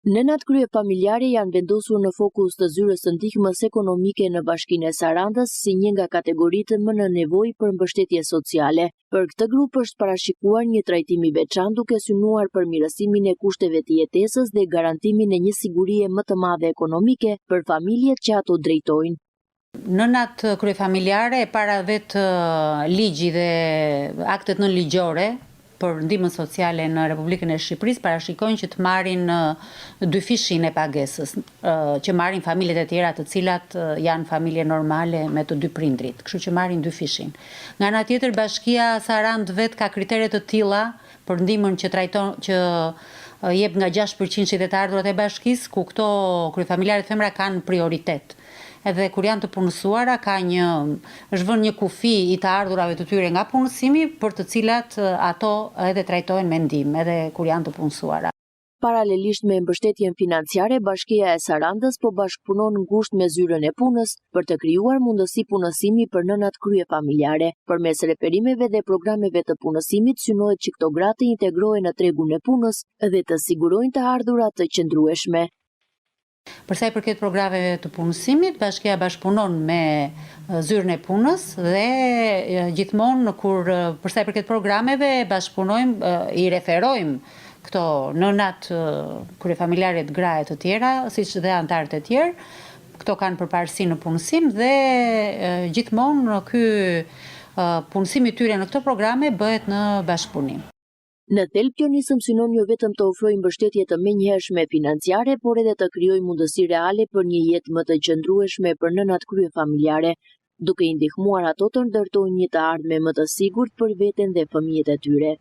Nënat krye familjare janë vendosur në fokus të zyrës së ndihmës ekonomike në Bashkinë e Sarandës si një nga kategoritë më në nevojë për mbështetje sociale. Për këtë grup është parashikuar një trajtim i veçantë duke synuar përmirësimin e kushteve të jetesës dhe garantimin e një sigurie më të madhe ekonomike për familjet që ato drejtojnë. Nënat kryefamiljare para vetë ligji dhe aktet nënligjore për ndihmën sociale në Republikën e Shqipërisë parashikojnë që të marrin dy fishin e pagesës, që marrin familjet e tjera të cilat janë familje normale me të dy prindrit, kështu që marrin dy fishin. Nga ana tjetër, Bashkia Sarandë vet ka kritere të tilla për ndihmën që jep nga 6% e të ardhurat e bashkisë, ku këto kryefamiljarët femra kanë prioritet. Edhe kur janë të punësuara është vënë një kufi i të ardhurave të tyre nga punësimi, për të cilat ato edhe trajtohen me ndihmë, edhe kur janë të punësuara. Paralelisht me mbështetjen financiare, Bashkia e Sarandës po bashkëpunon ngushtë me zyrën e punës për të krijuar mundësi punësimi për nënat kryefamiljare. Përmes reperimeve dhe programeve të punësimit synohet që këto gra të integrohen në tregun e punës dhe të sigurojnë të ardhura të qëndrueshme. Për sa i përket programeve të punësimit, Bashkia bashkëpunon me zyrën e punës dhe gjithmonë për sa i përket programeve bashkëpunojmë, i referojmë këto nënat kryefamiljare të graje të tjera, siç dhe anëtarët e tjerë. Këto kanë përparësi në punësim dhe gjithmonë ky punësimi i tyre në këto programe bëhet në bashkëpunim. Në thelb kjo nisëm synon jo vetëm të ofrojë mbështetje të menjëhershme financiare, por edhe të krijojë mundësi reale për një jetë më të qëndrueshme për nënat kryefamiljare, duke i ndihmuar ato të ndërtojnë një të ardhme më të sigurt për veten dhe fëmijët e tyre.